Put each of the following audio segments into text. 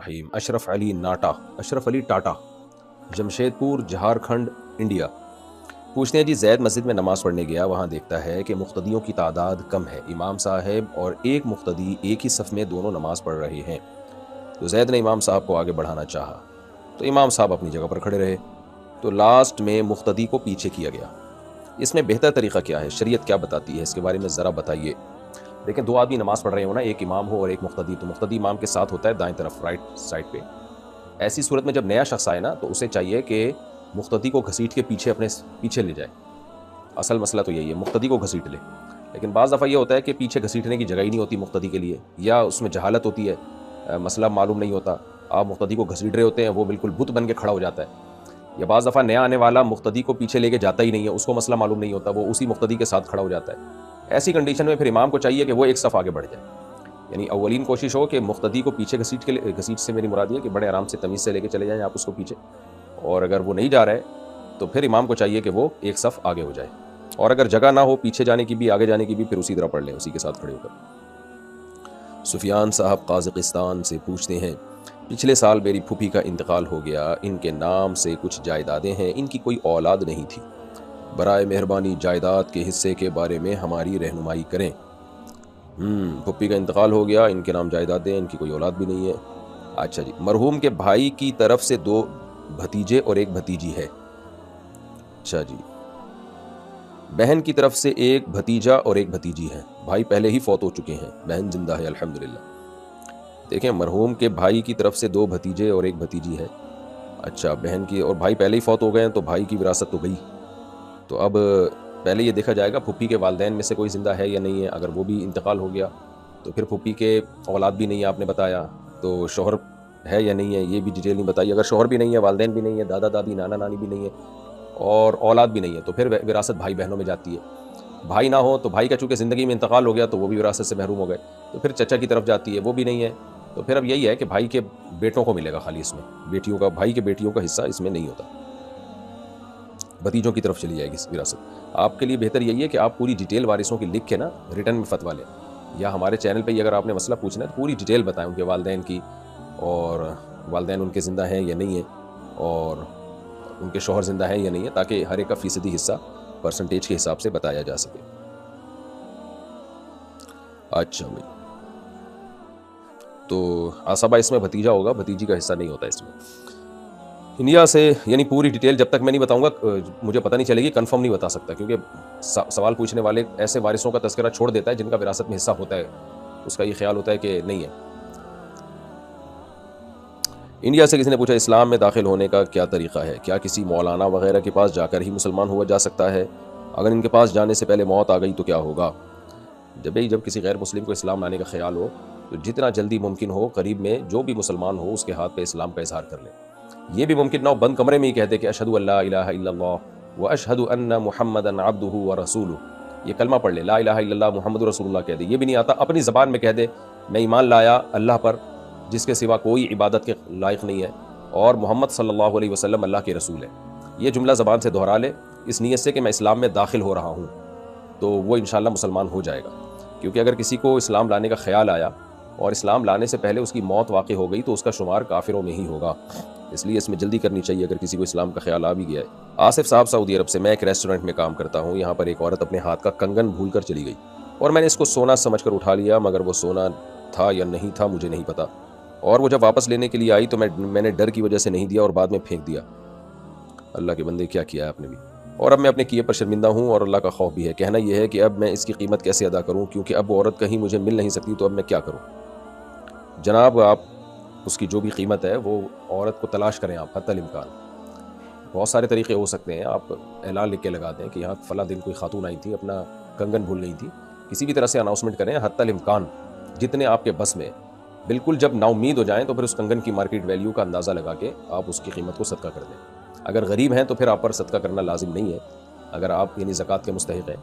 الرحیم۔ اشرف علی ٹاٹا، جمشید پور، جھارکھنڈ، انڈیا، پوچھتے ہیں جی زید مسجد میں نماز پڑھنے گیا، وہاں دیکھتا ہے کہ مقتدیوں کی تعداد کم ہے، امام صاحب اور ایک مقتدی ایک ہی صف میں دونوں نماز پڑھ رہے ہیں، تو زید نے امام صاحب کو آگے بڑھانا چاہا تو امام صاحب اپنی جگہ پر کھڑے رہے، تو لاسٹ میں مقتدی کو پیچھے کیا گیا۔ اس میں بہتر طریقہ کیا ہے، شریعت کیا بتاتی ہے، اس کے بارے میں ذرا بتائیے۔ لیکن دو آدمی نماز پڑھ رہے ہو نا، ایک امام ہو اور ایک مقتدی، تو مقتدی امام کے ساتھ ہوتا ہے دائیں طرف، رائٹ سائڈ پہ۔ ایسی صورت میں جب نیا شخص آئے نا تو اسے چاہیے کہ مقتدی کو گھسیٹ کے پیچھے اپنے پیچھے لے جائے۔ اصل مسئلہ تو یہی ہے، مقتدی کو گھسیٹ لے۔ لیکن بعض دفعہ یہ ہوتا ہے کہ پیچھے گھسیٹنے کی جگہ ہی نہیں ہوتی مقتدی کے لیے، یا اس میں جہالت ہوتی ہے، مسئلہ معلوم نہیں ہوتا، آپ مقتدی کو گھسیٹ رہے ہوتے ہیں، وہ بالکل بت بن کے کھڑا ہو جاتا ہے۔ یا بعض دفعہ نیا آنے والا مقتدی کو پیچھے لے کے جاتا ہی نہیں ہے، اس کو مسئلہ معلوم نہیں ہوتا، وہ اسی مقتدی کے ساتھ کھڑا ہو جاتا ہے۔ ایسی کنڈیشن میں پھر امام کو چاہیے کہ وہ ایک صف آگے بڑھ جائے، یعنی اولین کوشش ہو کہ مقتدی کو پیچھے گھسیٹ سے میری مراد یہ کہ بڑے آرام سے تمیز سے لے کے چلے جائیں آپ اس کو پیچھے، اور اگر وہ نہیں جا رہا ہے تو پھر امام کو چاہیے کہ وہ ایک صف آگے ہو جائے، اور اگر جگہ نہ ہو پیچھے جانے کی بھی آگے جانے کی بھی، پھر اسی طرح پڑھ لیں، اسی کے ساتھ کھڑے ہو کر۔ سفیان صاحب قازقستان سے پوچھتے ہیں پچھلے سال میری پھوپھی کا انتقال ہو گیا، ان کے نام سے کچھ جائیدادیں ہیں، ان کی کوئی اولاد نہیں تھی، برائے مہربانی جائیداد کے حصے کے بارے میں ہماری رہنمائی کریں۔ پھوپھی کا انتقال ہو گیا، ان کے نام جائیدادیں، ان کی کوئی اولاد بھی نہیں ہے۔ اچھا جی، مرحوم کے بھائی کی طرف سے 2 بھتیجے اور 1 بھتیجی ہے۔ اچھا جی، بہن کی طرف سے 1 بھتیجا اور 1 بھتیجی ہے، بھائی پہلے ہی فوت ہو چکے ہیں، بہن زندہ ہے الحمدللہ۔ دیکھیں، مرحوم کے بھائی کی طرف سے 2 بھتیجے اور 1 بھتیجی ہے۔ اچھا، بہن کی اور بھائی پہلے ہی فوت ہو گئے ہیں تو بھائی کی وراثت تو گئی، تو اب پہلے یہ دیکھا جائے گا پھوپھی کے والدین میں سے کوئی زندہ ہے یا نہیں ہے۔ اگر وہ بھی انتقال ہو گیا تو پھر پھوپھی کے اولاد بھی نہیں ہے، آپ نے بتایا، تو شوہر ہے یا نہیں ہے یہ بھی ڈیٹیل نہیں بتائی۔ اگر شوہر بھی نہیں ہے، والدین بھی نہیں ہے، دادا دادی نانا نانی بھی نہیں ہے، اور اولاد بھی نہیں ہے، تو پھر وراثت بھائی بہنوں میں جاتی ہے۔ بھائی نہ ہو تو بھائی کا چونکہ زندگی میں انتقال ہو گیا تو وہ بھی وراثت سے محروم ہو گئے، تو پھر چچا کی طرف جاتی ہے، وہ بھی نہیں ہے، تو پھر اب یہی ہے کہ بھائی کے بیٹوں کو ملے گا خالی، اس میں بیٹیوں کا، بھائی کے بیٹیوں کا حصہ اس میں نہیں ہوتا، بھتیجوں کی طرف چلی جائے گی وراثت۔ آپ کے لیے بہتر یہی ہے کہ آپ پوری ڈیٹیل وارثوں کی لکھ کے نا ریٹن میں فتویٰ لیں، یا ہمارے چینل پہ ہی اگر آپ نے مسئلہ پوچھنا ہے تو پوری ڈیٹیل بتائیں ان کے والدین کی، اور والدین ان کے زندہ ہیں یا نہیں ہیں، اور ان کے شوہر زندہ ہیں یا نہیں ہیں، تاکہ ہر ایک کا فیصدی حصہ پرسنٹیج کے حساب سے بتایا جا سکے۔ اچھا بھائی، تو عصبہ اس میں بھتیجا ہوگا، بھتیجی کا حصہ نہیں ہوتا اس میں۔ انڈیا سے، یعنی پوری ڈیٹیل جب تک میں نہیں بتاؤں گا مجھے پتہ نہیں چلے گی، کنفرم نہیں بتا سکتا، کیونکہ سوال پوچھنے والے ایسے وارثوں کا تذکرہ چھوڑ دیتا ہے جن کا وراثت میں حصہ ہوتا ہے، اس کا یہ خیال ہوتا ہے کہ نہیں ہے۔ انڈیا سے کسی نے پوچھا اسلام میں داخل ہونے کا کیا طریقہ ہے، کیا کسی مولانا وغیرہ کے پاس جا کر ہی مسلمان ہوا جا سکتا ہے، اگر ان کے پاس جانے سے پہلے موت آ گئی تو کیا ہوگا؟ جب کسی غیر مسلم کو اسلام لانے کا خیال ہو تو جتنا جلدی ممکن ہو قریب میں جو بھی مسلمان ہو اس کے ہاتھ پہ اسلام کا اظہار کر لے۔ یہ بھی ممکن نہ ہو بند کمرے میں ہی کہہ دے کہ اشہد ان لا الہ الا اللہ واشہد ان محمدا عبدہ ورسولہ، یہ کلمہ پڑھ لے، لا الہ الا اللہ محمد رسول اللہ کہہ دے، یہ بھی نہیں آتا، اپنی زبان میں کہہ دے میں ایمان لایا اللہ پر جس کے سوا کوئی عبادت کے لائق نہیں ہے، اور محمد صلی اللہ علیہ وسلم اللہ کے رسول ہے، یہ جملہ زبان سے دہرا لے اس نیت سے کہ میں اسلام میں داخل ہو رہا ہوں، تو وہ انشاءاللہ مسلمان ہو جائے گا۔ کیونکہ اگر کسی کو اسلام لانے کا خیال آیا اور اسلام لانے سے پہلے اس کی موت واقع ہو گئی تو اس کا شمار کافروں میں ہی ہوگا، اس لیے اس میں جلدی کرنی چاہیے اگر کسی کو اسلام کا خیال آ بھی گیا ہے۔ آصف صاحب سعودی عرب سے، میں ایک ریسٹورنٹ میں کام کرتا ہوں، یہاں پر ایک عورت اپنے ہاتھ کا کنگن بھول کر چلی گئی اور میں نے اس کو سونا سمجھ کر اٹھا لیا، مگر وہ سونا تھا یا نہیں تھا مجھے نہیں پتا، اور وہ جب واپس لینے کے لیے آئی تو میں نے ڈر کی وجہ سے نہیں دیا اور بعد میں پھینک دیا۔ اللہ کے بندے کیا کیا ہے آپ نے بھی، اور اب میں اپنے کیے پر شرمندہ ہوں اور اللہ کا خوف بھی ہے۔ کہنا یہ ہے کہ اب میں اس کی قیمت کیسے ادا کروں، کیونکہ اب وہ عورت کہیں مجھے مل نہیں سکتی، تو اب میں کیا کروں؟ جناب، آپ اس کی جو بھی قیمت ہے وہ عورت کو تلاش کریں آپ حتی الامکان۔ بہت سارے طریقے ہو سکتے ہیں، آپ اعلان لکھ کے لگا دیں کہ یہاں فلاں دن کوئی خاتون آئی تھی، اپنا کنگن بھول گئی تھی، کسی بھی طرح سے اناؤنسمنٹ کریں حتی الامکان جتنے آپ کے بس میں۔ بالکل جب نا امید ہو جائیں تو پھر اس کنگن کی مارکیٹ ویلیو کا اندازہ لگا کے آپ اس کی قیمت کو صدقہ کر دیں۔ اگر غریب ہیں تو پھر آپ پر صدقہ کرنا لازم نہیں ہے، اگر آپ یعنی زکوٰۃ کے مستحق ہیں،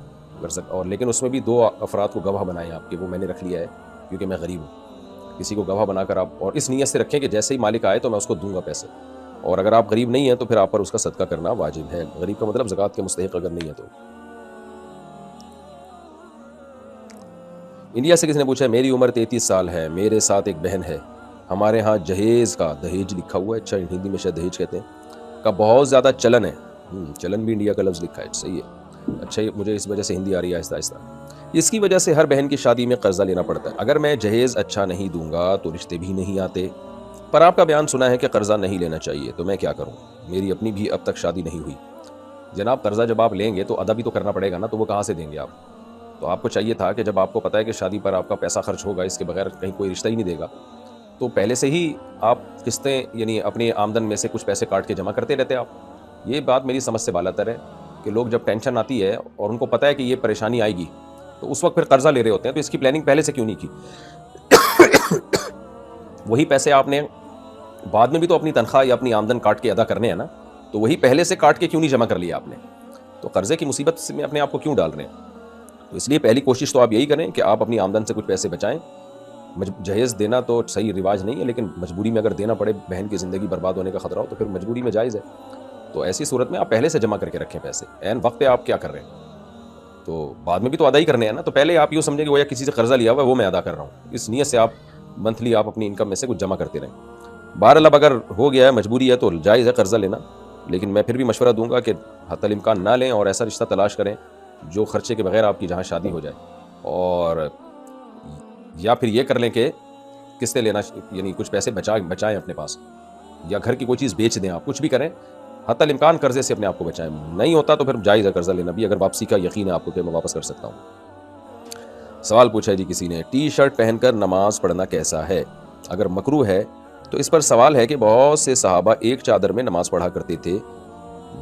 اور لیکن اس میں بھی 2 افراد کو گواہ بنائیں آپ کے، وہ میں نے رکھ لیا ہے کیونکہ میں غریب ہوں، کسی کو گواہ بنا کر آپ، اور اس نیت سے رکھیں کہ جیسے ہی مالک آئے تو میں اس کو دوں گا پیسے، اور اگر آپ غریب نہیں ہیں تو پھر آپ پر اس کا صدقہ کرنا واجب ہے، غریب کا مطلب زکوٰۃ کے مستحق اگر نہیں ہے تو۔ انڈیا سے کسی نے پوچھا میری عمر 33 سال ہے، میرے ساتھ ایک بہن ہے، ہمارے ہاں جہیز کا دہیج لکھا ہوا ہے، اچھا ہندی میں شاید دہیج کہتے ہیں، کا بہت زیادہ چلن ہے. چلن بھی انڈیا کا لفظ لکھا ہے، صحیح ہے. اچھا مجھے اس وجہ سے ہندی آ رہی ہے آہستہ آہستہ. اس کی وجہ سے ہر بہن کی شادی میں قرضہ لینا پڑتا ہے. اگر میں جہیز اچھا نہیں دوں گا تو رشتے بھی نہیں آتے. پر آپ کا بیان سنا ہے کہ قرضہ نہیں لینا چاہیے، تو میں کیا کروں؟ میری اپنی بھی اب تک شادی نہیں ہوئی. جناب قرضہ جب آپ لیں گے تو ادا بھی تو کرنا پڑے گا نا، تو وہ کہاں سے دیں گے آپ؟ تو آپ کو چاہیے تھا کہ جب آپ کو پتہ ہے کہ شادی پر آپ کا پیسہ خرچ ہوگا، اس کے بغیر کہیں کوئی رشتہ ہی نہیں دے گا، تو پہلے سے ہی آپ قسطیں یعنی اپنی آمدن میں سے کچھ پیسے کاٹ کے جمع کرتے رہتے آپ. یہ بات میری سمجھ سے بالا تر ہے کہ لوگ جب ٹینشن آتی ہے اور ان کو پتہ ہے کہ یہ پریشانی آئے گی تو اس وقت پھر قرضہ لے رہے ہوتے ہیں. تو اس کی پلاننگ پہلے سے کیوں نہیں کی؟ وہی پیسے آپ نے بعد میں بھی تو اپنی تنخواہ یا اپنی آمدن کاٹ کے ادا کرنے ہیں نا، تو وہی پہلے سے کاٹ کے کیوں نہیں جمع کر لیا آپ نے؟ تو قرضے کی مصیبت میں اپنے آپ کو کیوں ڈال رہے ہیں؟ تو اس لیے پہلی کوشش تو آپ یہی کریں کہ آپ اپنی آمدن سے کچھ پیسے بچائیں. جہیز دینا تو صحیح رواج نہیں ہے، لیکن مجبوری میں اگر دینا پڑے، بہن کی زندگی برباد ہونے کا خطرہ ہو، تو پھر مجبوری میں جائز ہے. تو ایسی صورت میں آپ پہلے سے جمع کر کے رکھیں پیسے. عین وقت پہ آپ کیا کر رہے ہیں؟ تو بعد میں بھی تو ادا ہی کرنے ہیں نا. تو پہلے آپ یوں سمجھیں کہ وہ یا کسی سے قرضہ لیا ہوا ہے وہ میں ادا کر رہا ہوں، اس نیت سے آپ منتھلی آپ اپنی انکم میں سے کچھ جمع کرتے رہیں. بہرحال اب اگر ہو گیا ہے، مجبوری ہے، تو جائز ہے قرضہ لینا، لیکن میں پھر بھی مشورہ دوں گا کہ حتی الامکان نہ لیں اور ایسا رشتہ تلاش کریں جو خرچے کے بغیر آپ کی جہاں شادی ہو جائے. اور یا پھر یہ کر لیں کہ قسطیں لینا، یعنی کچھ پیسے بچائیں اپنے پاس، یا گھر کی کوئی چیز بیچ دیں، آپ کچھ بھی کریں، حتی الامکان قرضے سے اپنے آپ کو بچائیں. نہیں ہوتا تو پھر جائز ہے قرضہ لینا بھی، اگر واپسی کا یقین ہے آپ کو کہ میں واپس کر سکتا ہوں. سوال پوچھا ہے جی کسی نے، ٹی شرٹ پہن کر نماز پڑھنا کیسا ہے؟ اگر مکروہ ہے تو اس پر سوال ہے کہ بہت سے صحابہ ایک چادر میں نماز پڑھا کرتے تھے،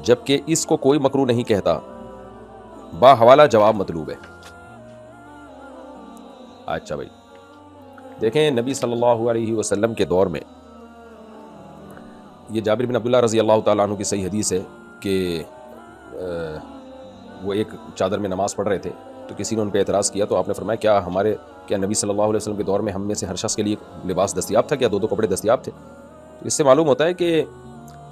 جبکہ اس کو کوئی مکروہ نہیں کہتا. باحوالہ جواب مطلوب ہے. اچھا بھائی دیکھیں، نبی صلی اللہ علیہ وسلم کے دور میں، یہ جابر بن عبداللہ رضی اللہ تعالیٰ عنہ کی صحیح حدیث ہے کہ وہ ایک چادر میں نماز پڑھ رہے تھے، تو کسی نے ان پہ اعتراض کیا، تو آپ نے فرمایا کیا نبی صلی اللہ علیہ وسلم کے دور میں ہم میں سے ہر شخص کے لیے لباس دستیاب تھا؟ کیا دو کپڑے دستیاب تھے؟ تو اس سے معلوم ہوتا ہے کہ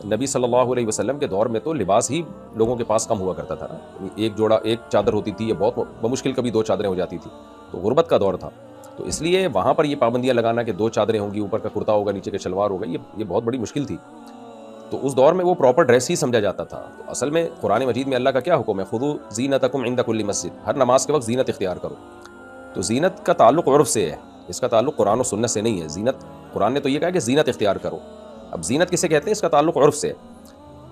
نبی صلی اللہ علیہ وسلم کے دور میں تو لباس ہی لوگوں کے پاس کم ہوا کرتا تھا نا. ایک چادر ہوتی تھی، یہ بہت بمشکل کبھی دو چادریں ہو جاتی تھی. تو غربت کا دور تھا، تو اس لیے وہاں پر یہ پابندیاں لگانا کہ دو چادریں ہوں گی، اوپر کا کرتا ہوگا، نیچے کا شلوار ہوگا، یہ بہت بڑی مشکل تھی. تو اس دور میں وہ پراپر ڈریس ہی سمجھا جاتا تھا. تو اصل میں قرآن مجید میں اللہ کا کیا حکم ہے؟ خذوا زینتکم عند کل مسجد، ہر نماز کے وقت زینت اختیار کرو. تو زینت کا تعلق عرف سے ہے، اس کا تعلق قرآن و سنت سے نہیں ہے. زینت قرآن نے تو یہ کہا کہ زینت اختیار کرو. اب زینت کسے کہتے ہیں؟ اس کا تعلق عرف سے ہے.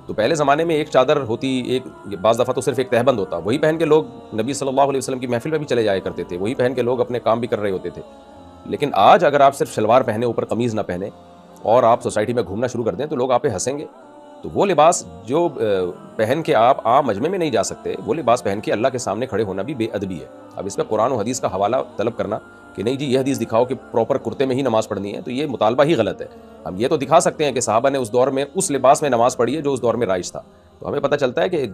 تو پہلے زمانے میں ایک چادر ہوتی، ایک بعض دفعہ تو صرف ایک تہبند ہوتا، وہی پہن کے لوگ نبی صلی اللہ علیہ وسلم کی محفل میں بھی چلے جایا کرتے تھے، وہی پہن کے لوگ اپنے کام بھی کر رہے ہوتے تھے. لیکن آج اگر آپ صرف شلوار پہنے، اوپر قمیض نہ پہنے، اور آپ سوسائٹی میں گھومنا شروع کر دیں تو لوگ آپ پہ ہنسیں گے. تو وہ لباس جو پہن کے آپ عام مجمع میں نہیں جا سکتے، وہ لباس پہن کے اللہ کے سامنے کھڑے ہونا بھی بے ادبی ہے. اب اس میں قرآن و حدیث کا حوالہ طلب کرنا کہ نہیں جی یہ حدیث دکھاؤ کہ پراپر کرتے میں ہی نماز پڑھنی ہے، تو یہ مطالبہ ہی غلط ہے. ہم یہ تو دکھا سکتے ہیں کہ صحابہ نے اس دور میں اس لباس میں نماز پڑھی ہے جو اس دور میں رائج تھا. تو ہمیں پتہ چلتا ہے کہ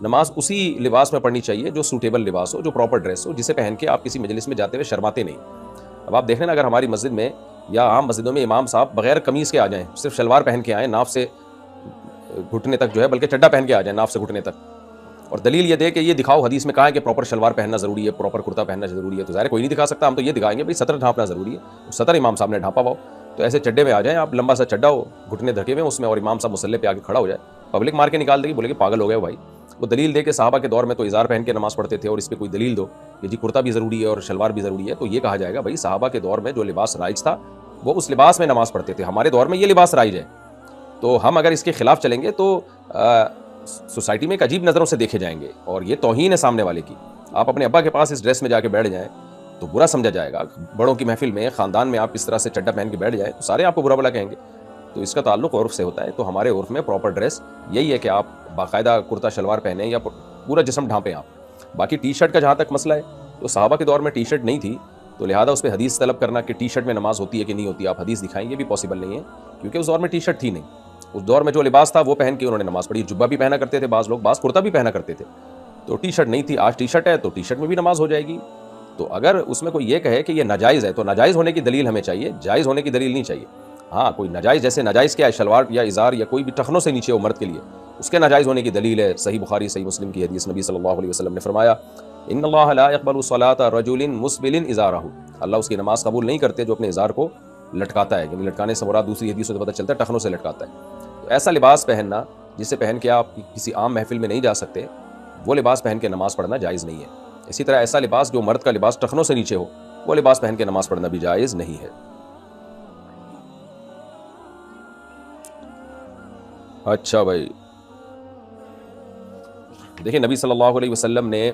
نماز اسی لباس میں پڑھنی چاہیے جو سوٹیبل لباس ہو، جو پراپر ڈریس ہو، جسے پہن کے آپ کسی مجلس میں جاتے ہوئے شرماتے نہیں. اب آپ دیکھ لیں اگر ہماری مسجد میں یا عام مسجدوں میں امام صاحب بغیر قمیض کے آ جائیں، صرف شلوار پہن کے آئیں، ناف سے گھٹنے تک جو ہے، بلکہ چڈا پہن کے آ جائیں ناف سے گھٹنے تک، اور دلیل یہ دے کہ یہ دکھاؤ حدیث میں کہا ہے کہ پراپر شلوار پہننا ضروری ہے، پراپر کرتا پہننا ضروری ہے، تو ظاہر کوئی نہیں دکھا سکتا. ہم تو یہ دکھائیں گے بھائی سطر ڈھانپنا ضروری ہے، سطر امام صاحب نے ڈھانپا ہوا. تو ایسے چڈے میں آ جائیں آپ، لمبا سا چڈا ہو، گھٹنے دھکے ہوئے اس میں، اور امام صاحب مصلی پہ آ کے کھڑا ہو جائے، پبلک مار کے نکال دے گی، بولے کہ پاگل ہو گئے بھائی. وہ دلیل دے کہ صحابہ کے دور میں تو ازار پہن کے نماز پڑھتے تھے، اور اس پہ کوئی دلیل دو کہ جی کرتا بھی ضروری ہے اور شلوار بھی ضروری ہے. تو یہ کہا جائے گا بھائی صحابہ کے دور میں جو لباس رائج تھا وہ اس لباس میں نماز پڑھتے تھے، ہمارے دور میں یہ لباس رائج ہے. تو ہم اگر اس کے خلاف چلیں گے تو سوسائٹی میں ایک عجیب نظروں سے دیکھے جائیں گے، اور یہ توہین ہے سامنے والے کی. آپ اپنے ابا کے پاس اس ڈریس میں جا کے بیٹھ جائیں تو برا سمجھا جائے گا. بڑوں کی محفل میں، خاندان میں آپ اس طرح سے چڈا پہن کے بیٹھ جائیں تو سارے آپ کو برا بلا کہیں گے. تو اس کا تعلق عرف سے ہوتا ہے. تو ہمارے عرف میں پراپر ڈریس یہی ہے کہ آپ باقاعدہ کرتا شلوار پہنیں یا پورا جسم ڈھانپیں آپ. باقی ٹی شرٹ کا جہاں تک مسئلہ ہے، تو صحابہ کے دور میں ٹی شرٹ نہیں تھی، تو لہٰذا اس پہ حدیث طلب کرنا کہ ٹی شرٹ میں نماز ہوتی ہے کہ نہیں ہوتی، آپ حدیث دکھائیں، یہ بھی پاسبل نہیں ہے، کیونکہ اس دور میں ٹی شرٹ تھی نہیں. اس دور میں جو لباس تھا وہ پہن کے انہوں نے نماز پڑھی. جبہ بھی پہنا کرتے تھے بعض لوگ، بعض کرتا بھی پہنا کرتے تھے. تو ٹی شرٹ نہیں تھی. آج ٹی شرٹ ہے تو ٹی شرٹ میں بھی نماز ہو جائے گی. تو اگر اس میں کوئی یہ کہے کہ یہ ناجائز ہے تو ناجائز ہونے کی دلیل ہمیں چاہیے، جائز ہونے کی دلیل نہیں چاہیے. ہاں کوئی ناجائز، جیسے ناجائز کیا ہے، شلوار یا ازار یا کوئی بھی ٹخنوں سے نیچے ہو مرد کے لیے، اس کے ناجائز ہونے کی دلیل ہے صحیح بخاری صحیح مسلم کی حدیث. نبی صلی اللہ علیہ وسلم نے فرمایا ان اللہ لا يقبل صلاۃ رجل مسبل ازارہ، اللہ اس کی نماز قبول نہیں کرتے جو اپنے ازار کو لٹکاتا ہے، یعنی لٹکانے سے مراد دوسری حدیث سے پتہ چلتا ہے ٹخنوں سے لٹکاتا ہے. تو ایسا لباس پہننا جسے پہن کے آپ کسی عام محفل میں نہیں جا سکتے، وہ لباس پہن کے نماز پڑھنا جائز نہیں ہے. اسی طرح ایسا لباس جو مرد کا لباس ٹخنوں سے نیچے ہو، وہ لباس پہن کے نماز پڑھنا بھی جائز نہیں ہے. اچھا بھائی، دیکھیں نبی صلی اللہ علیہ وسلم نے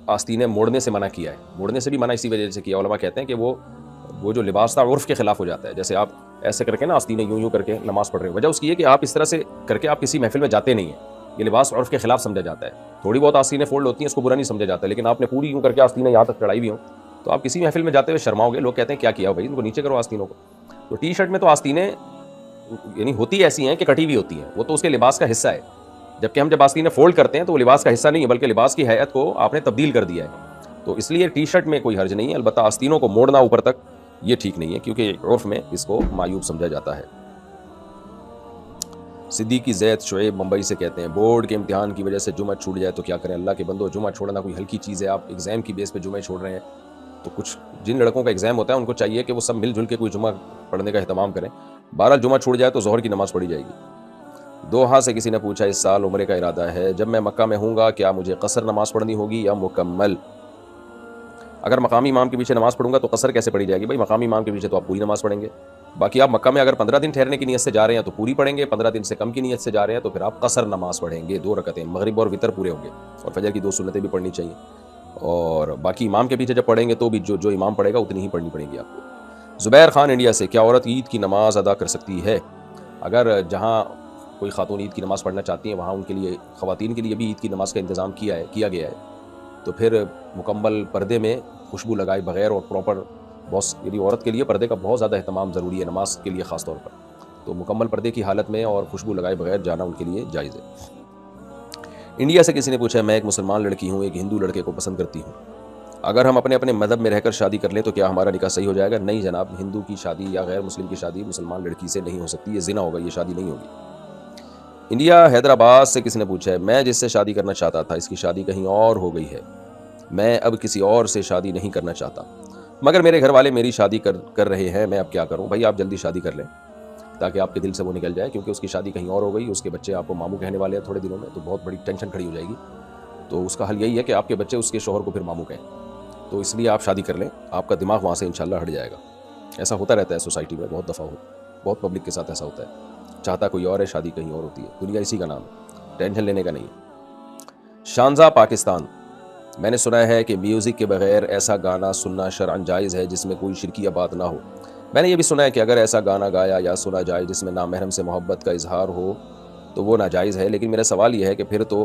آستینیں موڑنے سے منع کیا ہے. موڑنے سے بھی منع اسی وجہ سے کیا، علماء کہتے ہیں کہ وہ جو لباس تھا عرف کے خلاف ہو جاتا ہے. جیسے آپ ایسے کر کے نا آستینیں یوں کر کے نماز پڑھ رہے ہیں، وجہ اس کی ہے کہ آپ اس طرح سے کر کے آپ کسی محفل میں جاتے نہیں ہیں. یہ لباس عرف کے خلاف سمجھا جاتا ہے. تھوڑی بہت آستینیں فولڈ ہوتی ہیں، اس کو برا نہیں سمجھا جاتا، لیکن آپ نے پوری یوں کر کے آستینیں یہاں تک چڑھائی ہوئی ہوں تو آپ کسی محفل میں جاتے ہوئے شرماؤ گے. لوگ کہتے ہیں کیا کیا بھائی، ان کو نیچے کرو آستینوں کو. تو ٹی شرٹ میں تو آستینیں یعنی ہوتی ایسی ہیں کہ کٹی ہوئی ہوتی ہیں، وہ تو اس کے لباس کا حصہ ہے. جبکہ ہم جب آستینیں فولڈ کرتے ہیں تو وہ لباس کا حصہ نہیں ہے، بلکہ لباس کی ہیئت کو آپ نے تبدیل کر دیا ہے. تو اس لیے ٹی شرٹ میں کوئی حرج نہیں ہے، البتہ آستینوں کو موڑنا اوپر تک یہ ٹھیک نہیں ہے، کیونکہ عرف میں اس کو معیوب سمجھا جاتا ہے. صدیقی زید شعیب ممبئی سے کہتے ہیں بورڈ کے امتحان کی وجہ سے جمعہ چھوٹ جائے تو کیا کریں؟ اللہ کے بندو، جمعہ چھوڑنا کوئی ہلکی چیز ہے؟ آپ ایگزام کی بیس پہ جمعہ چھوڑ رہے ہیں. تو کچھ جن لڑکوں کا ایگزام ہوتا ہے ان کو چاہیے کہ وہ سب مل جل کے کوئی جمعہ پڑھنے کا اہتمام کریں. بہرحال جمعہ چھوٹ جائے تو ظہر کی نماز پڑھی جائے گی. دوحہ سے کسی نے پوچھا اس سال عمرے کا ارادہ ہے، جب میں مکہ میں ہوں گا کیا مجھے قصر نماز پڑھنی ہوگی یا مکمل؟ اگر مقامی امام کے پیچھے نماز پڑھوں گا تو قصر کیسے پڑھی جائے گی؟ بھائی مقامی امام کے پیچھے تو آپ پوری نماز پڑھیں گے. باقی آپ مکہ میں اگر 15 دن ٹھہرنے کی نیت سے جا رہے ہیں تو پوری پڑھیں گے، 15 دن سے کم کی نیت سے جا رہے ہیں تو پھر آپ قصر نماز پڑھیں گے. 2 رکعتیں مغرب اور وتر پورے ہوں گے، اور فجر کی 2 سنتیں بھی پڑھنی چاہیے. اور باقی امام کے پیچھے جب پڑھیں گے تو بھی جو امام پڑھے گا اتنی ہی پڑھنی پڑے گی آپ کو. زبیر خان انڈیا سے، کیا عورت عید کی نماز ادا کر سکتی ہے؟ اگر جہاں کوئی خاتون عید کی نماز پڑھنا چاہتی ہیں وہاں ان کے لیے، خواتین کے لیے بھی عید کی نماز کا انتظام کیا گیا ہے، تو پھر مکمل پردے میں خوشبو لگائے بغیر اور پراپر یعنی عورت کے لیے پردے کا بہت زیادہ اہتمام ضروری ہے نماز کے لیے خاص طور پر. تو مکمل پردے کی حالت میں اور خوشبو لگائے بغیر جانا ان کے لیے جائز ہے. انڈیا سے کسی نے پوچھا میں ایک مسلمان لڑکی ہوں، ایک ہندو لڑکے کو پسند کرتی ہوں، اگر ہم اپنے اپنے مذہب میں رہ کر شادی کر لیں تو کیا ہمارا نکاح صحیح ہو جائے گا؟ نہیں جناب، ہندو کی شادی یا غیر مسلم کی شادی مسلمان لڑکی سے نہیں ہو سکتی، یہ زنا ہوگا، یہ شادی نہیں ہوگی. انڈیا حیدرآباد سے کسی نے پوچھا ہے میں جس سے شادی کرنا چاہتا تھا اس کی شادی کہیں اور ہو گئی ہے، میں اب کسی اور سے شادی نہیں کرنا چاہتا، مگر میرے گھر والے میری شادی کر رہے ہیں، میں اب کیا کروں؟ بھائی آپ جلدی شادی کر لیں تاکہ آپ کے دل سے وہ نکل جائے، کیونکہ اس کی شادی کہیں اور ہو گئی، اس کے بچے آپ کو ماموں کہنے والے ہیں تھوڑے دنوں میں، تو بہت بڑی ٹینشن کھڑی ہو جائے گی. تو اس کا حل یہی ہے کہ آپ کے بچے اس کے شوہر کو پھر ماموں کہیں. تو اس لیے آپ شادی کر لیں، آپ کا دماغ وہاں سے انشاءاللہ ہٹ جائے گا. ایسا ہوتا رہتا ہے سوسائٹی میں، بہت دفعہ بہت پبلک کے ساتھ ایسا ہوتا ہے، چاہتا کوئی اور ہے شادی کہیں اور ہوتی ہے. دنیا اسی کا نام ہے، ٹینشن لینے کا نہیں ہے. شانزہ پاکستان، میں نے سنا ہے کہ میوزک کے بغیر ایسا گانا سننا شرعاً جائز ہے جس میں کوئی شرکیہ بات نہ ہو. میں نے یہ بھی سنا ہے کہ اگر ایسا گانا گایا یا سنا جائے جس میں نامحرم سے محبت کا اظہار ہو تو وہ ناجائز ہے. لیکن میرا سوال یہ ہے کہ پھر تو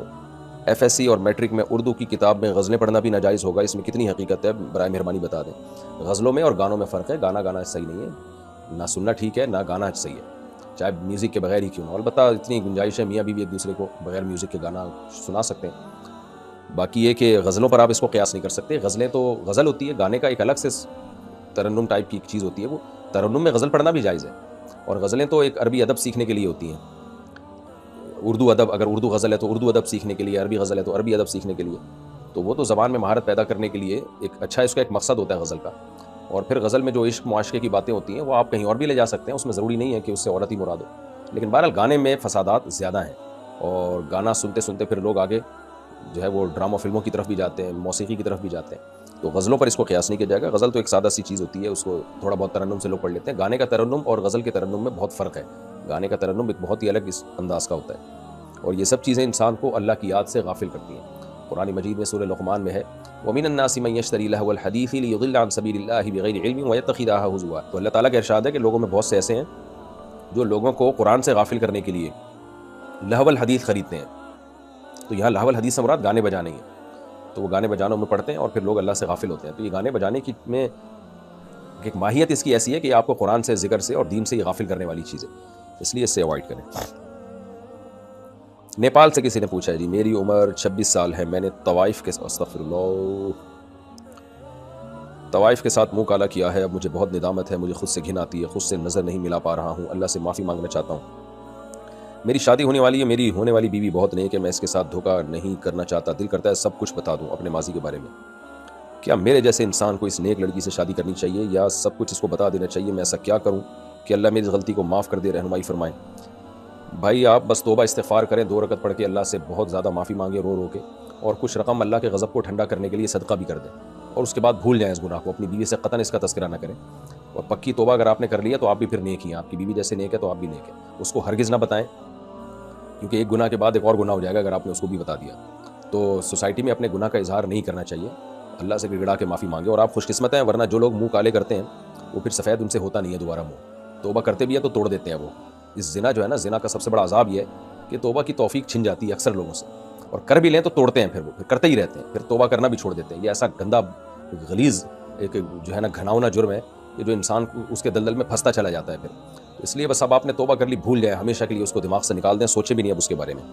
ایف ایس سی اور میٹرک میں اردو کی کتاب میں غزلیں پڑھنا بھی ناجائز ہوگا، اس میں کتنی حقیقت ہے؟ برائے مہربانی بتا دیں. غزلوں میں اور گانوں میں فرق ہے، گانا صحیح نہیں ہے، نہ سننا ٹھیک ہے نہ گانا صحیح ہے، چاہے میوزک کے بغیر ہی کیوں نہ. البتہ اتنی گنجائش ہے میاں بیوی ایک دوسرے کو بغیر میوزک کے گانا سنا سکتے ہیں. باقی یہ کہ غزلوں پر آپ اس کو قیاس نہیں کر سکتے. غزلیں تو غزل ہوتی ہے، گانے کا ایک الگ سے ترنم ٹائپ کی چیز ہوتی ہے، وہ ترنم میں غزل پڑھنا بھی جائز ہے. اور غزلیں تو ایک عربی ادب سیکھنے کے لیے ہوتی ہیں. اردو ادب، اگر اردو غزل ہے تو اردو ادب سیکھنے کے لیے، عربی غزل ہے تو عربی ادب سیکھنے کے لیے. تو وہ تو زبان میں مہارت پیدا کرنے کے لیے ایک اچھا اس کا ایک مقصد ہوتا ہے غزل کا. اور پھر غزل میں جو عشق معاشقے کی باتیں ہوتی ہیں وہ آپ کہیں اور بھی لے جا سکتے ہیں، اس میں ضروری نہیں ہے کہ اس سے عورت ہی مراد ہو. لیکن بہرحال گانے میں فسادات زیادہ ہیں، اور گانا سنتے سنتے پھر لوگ آگے جو ہے وہ ڈرامہ فلموں کی طرف بھی جاتے ہیں، موسیقی کی طرف بھی جاتے ہیں. تو غزلوں پر اس کو قیاس نہیں کیا جائے گا. غزل تو ایک سادہ سی چیز ہوتی ہے، اس کو تھوڑا بہت ترنم سے لوگ پڑھ لیتے ہیں. گانے کا ترنم اور غزل کے ترنم میں بہت فرق ہے. گانے کا ترنم ایک بہت ہی الگ اس انداز کا ہوتا ہے، اور یہ سب چیزیں انسان کو اللہ کی یاد سے غافل کرتی ہیں. قرآن مجید میں سورہ لقمان میں ہے وَمِنَ النَّاسِ مَن يَشْتَرِي لَهْوَ الْحَدِيثِ لِيُضِلَّ عَن سَبِيلِ اللَّهِ بِغَيْرِ عِلْمٍ وَيَتَّخِذَهَا هُزُوًا. تو اللہ تعالیٰ کا ارشاد ہے کہ لوگوں میں بہت سے ایسے ہیں جو لوگوں کو قرآن سے غافل کرنے کے لیے لہو الحدیث خریدتے ہیں. تو یہاں لہو الحدیث سے مراد گانے بجانے ہیں. تو وہ گانے بجانوں میں پڑھتے ہیں اور پھر لوگ اللہ سے غافل ہوتے ہیں. تو یہ گانے بجانے کی میں ایک ماہیت اس کی ایسی ہے کہ آپ کو قرآن سے، ذکر سے اور دین سے یہ غافل کرنے والی چیز ہے، اس لیے اس سے اوائڈ کریں. نیپال سے کسی نے پوچھا ہے جی میری عمر 26 سال ہے، میں نے طوائف کے ساتھ منہ کالا کیا ہے، اب مجھے بہت ندامت ہے، مجھے خود سے گھن آتی ہے، خود سے نظر نہیں ملا پا رہا ہوں، اللہ سے معافی مانگنا چاہتا ہوں. میری شادی ہونے والی ہے، میری ہونے والی بیوی بہت نیک ہے، میں اس کے ساتھ دھوکہ نہیں کرنا چاہتا، دل کرتا ہے سب کچھ بتا دوں اپنے ماضی کے بارے میں. کیا میرے جیسے انسان کو اس نیک لڑکی سے شادی کرنی چاہیے یا سب کچھ اس کو بتا دینا چاہیے؟ میں ایسا کیا کروں کہ اللہ میری اس غلطی کو معاف کر دے، رہنمائی فرمائیں۔ بھائی آپ بس توبہ استغفار کریں، 2 رکعت پڑھ کے اللہ سے بہت زیادہ معافی مانگیں رو رو کے، اور کچھ رقم اللہ کے غضب کو ٹھنڈا کرنے کے لیے صدقہ بھی کر دیں، اور اس کے بعد بھول جائیں اس گناہ کو، اپنی بیوی سے قطعاً اس کا تذکرہ نہ کریں، اور پکی توبہ اگر آپ نے کر لیا تو آپ بھی پھر نیک ہی ہیں، آپ کی بیوی جیسے نیک ہے تو آپ بھی نیک ہیں، اس کو ہرگز نہ بتائیں، کیونکہ ایک گناہ کے بعد ایک اور گناہ ہو جائے گا اگر آپ نے اس کو بھی بتا دیا۔ تو سوسائٹی میں اپنے گناہ کا اظہار نہیں کرنا چاہیے، اللہ سے گڑگڑا کے معافی مانگے، اور آپ خوش قسمت ہیں، ورنہ جو لوگ منہ کالے کرتے ہیں وہ پھر سفید ان سے ہوتا نہیں ہے دوبارہ منہ، توبہ کرتے بھی ہیں تو توڑ دیتے ہیں وہ۔ اس زنا جو ہے نا، زنا کا سب سے بڑا عذاب یہ ہے کہ توبہ کی توفیق چھن جاتی ہے اکثر لوگوں سے، اور کر بھی لیں تو توڑتے ہیں، پھر وہ کرتے ہی رہتے ہیں، پھر توبہ کرنا بھی چھوڑ دیتے ہیں۔ یہ ایسا گندا غلیظ ایک جو ہے نا گھناؤنا جرم ہے کہ جو انسان اس کے دلدل میں پھنستا چلا جاتا ہے پھر۔ اس لیے بس اب آپ نے توبہ کر لی، بھول جائیں ہمیشہ کے لیے، اس کو دماغ سے نکال دیں، سوچے بھی نہیں اب اس کے بارے میں،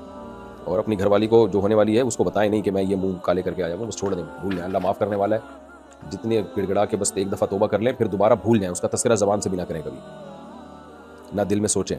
اور اپنی گھر والی کو جو ہونے والی ہے اس کو بتائیں نہیں کہ میں یہ منہ کالے کر کے آیا ہوں، بس چھوڑ دیں، بھول جائیں، اللہ معاف کرنے والا ہے۔ جتنے گڑگڑا کے بس ایک دفعہ توبہ کر لیں، پھر دوبارہ بھول جائیں، اس کا تذکرہ زبان سے بھی نہ کریں کبھی، نہ دل میں سوچیں۔